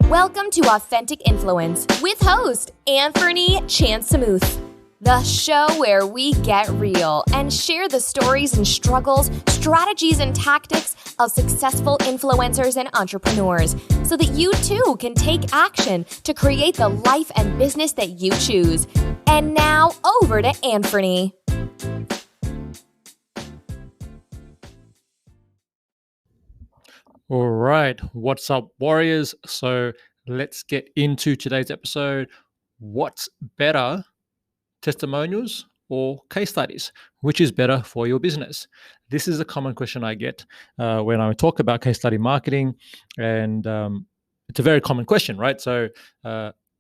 Welcome to Authentic Influence with host Anthony Chansamuth, the show where we get real and share the stories and struggles, strategies and tactics of successful influencers and entrepreneurs so that you too can take action to create the life and business that you choose. And now over to Anthony. All right, what's up, warriors? So let's get into today's episode. What's better, testimonials or case studies? Which is better for your business? This is a common question I get when I talk about case study marketing, and it's a very common question, right? So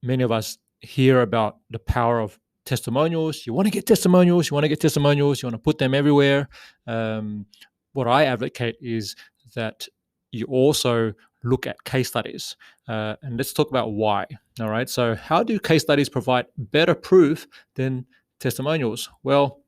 many of us hear about the power of testimonials. You want to get testimonials, you want to put them everywhere. What I advocate is that you also look at case studies. And let's talk about why. All right. So, how do case studies provide better proof than testimonials? Well,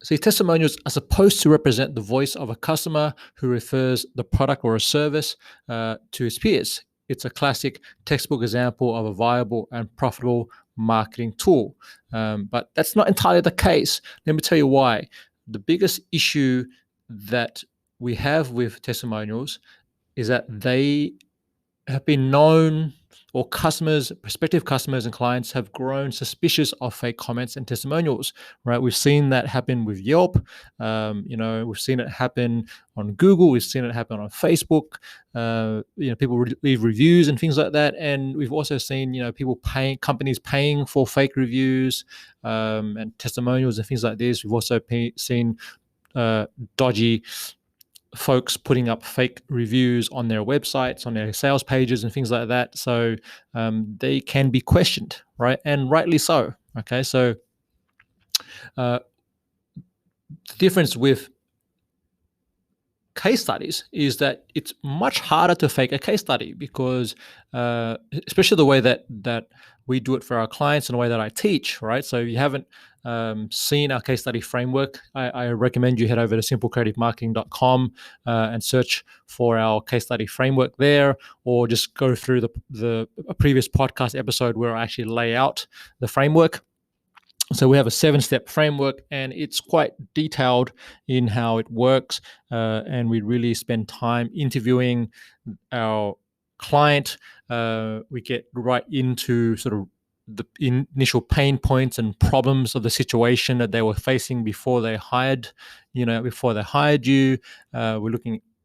see, testimonials are supposed to represent the voice of a customer who refers the product or a service to his peers. It's a classic textbook example of a viable and profitable marketing tool. But that's not entirely the case. Let me tell you why. The biggest issue that we have with testimonials is that they have been known, or prospective customers and clients have grown suspicious of fake comments and testimonials, right? We've seen that happen with Yelp. We've seen it happen on Google. We've seen it happen on Facebook. People leave reviews and things like that. And we've also seen, companies paying for fake reviews and testimonials and things like this. We've also seen dodgy folks putting up fake reviews on their websites, on their sales pages and things like that. So they can be questioned, right? And rightly so. Okay. So the difference with case studies is that it's much harder to fake a case study because especially the way that we do it for our clients and the way that I teach, right? So if you haven't seen our case study framework, I recommend you head over to simplecreativemarketing.com and search for our case study framework there, or just go through the previous podcast episode where I actually lay out the framework. So we have a 7-step framework, and it's quite detailed in how it works. And we really spend time interviewing our client. We get right into sort of the initial pain points and problems of the situation that they were facing before they hired you.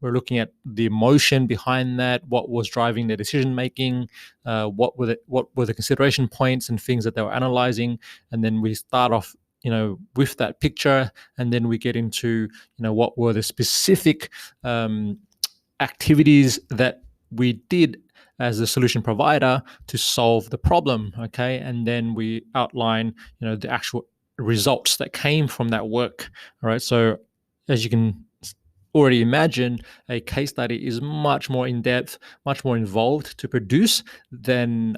We're looking at the emotion behind that, what was driving their decision making, what were the consideration points and things that they were analyzing, and then we start off, with that picture, and then we get into, what were the specific activities that we did as a solution provider to solve the problem. Okay, and then we outline, the actual results that came from that work. All right, so as you can already imagine, a case study is much more in-depth, much more involved to produce than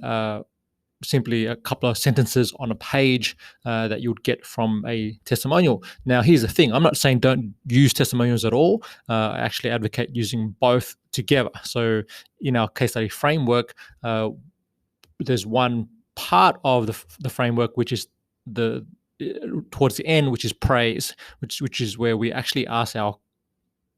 simply a couple of sentences on a page that you would get from a testimonial. Now, here's the thing. I'm not saying don't use testimonials at all. I actually advocate using both together. So in our case study framework, there's one part of the framework, which is towards the end, which is praise, which is where we actually ask our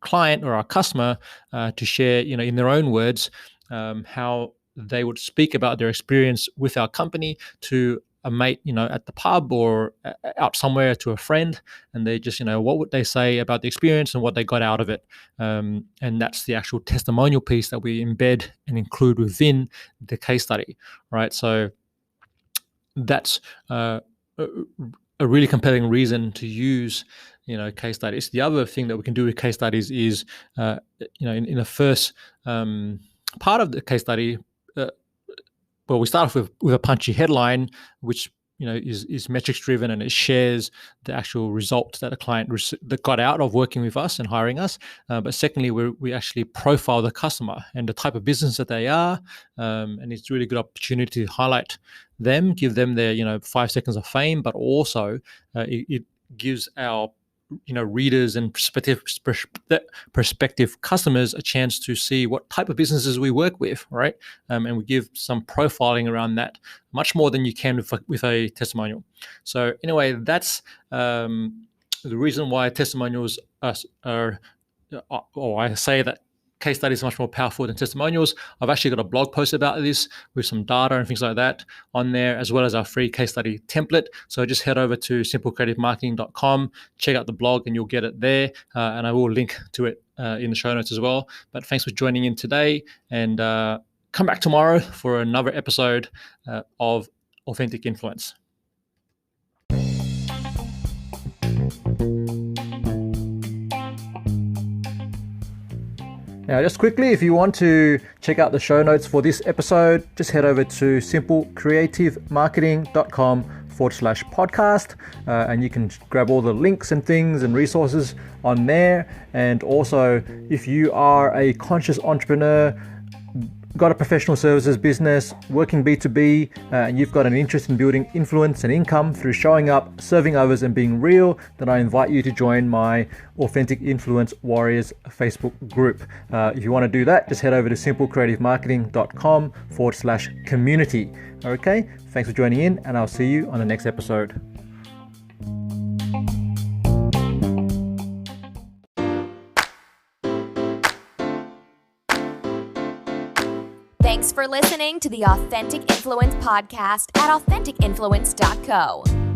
client or our customer to share, in their own words, how they would speak about their experience with our company to a mate, at the pub or out somewhere to a friend, and they just, what would they say about the experience and what they got out of it. And that's the actual testimonial piece that we embed and include within the case study, right? So that's a really compelling reason to use case studies. The other thing that we can do with case studies is, in the first part of the case study, we start off with a punchy headline, which is metrics driven, and it shares the actual results that a client that got out of working with us and hiring us. But secondly, we actually profile the customer and the type of business that they are, and it's a really good opportunity to highlight them, give them their 5 seconds of fame, but also it gives our readers and prospective customers a chance to see what type of businesses we work with, right? And we give some profiling around that, much more than you can with a testimonial. So anyway, that's the reason why testimonials are or I say that case studies are much more powerful than testimonials. I've actually got a blog post about this with some data and things like that on there, as well as our free case study template. So just head over to simplecreativemarketing.com, check out the blog, and you'll get it there. And I will link to it in the show notes as well. But thanks for joining in today, and come back tomorrow for another episode of Authentic Influence. Now, just quickly, if you want to check out the show notes for this episode, just head over to simplecreativemarketing.com/podcast, and you can grab all the links and things and resources on there. And also, if you are a conscious entrepreneur, got a professional services business, working B2B, and you've got an interest in building influence and income through showing up, serving others, and being real, then I invite you to join my Authentic Influence Warriors Facebook group. If you want to do that, just head over to simplecreativemarketing.com/community. Okay, thanks for joining in, and I'll see you on the next episode. Thanks for listening to the Authentic Influence podcast at AuthenticInfluence.co.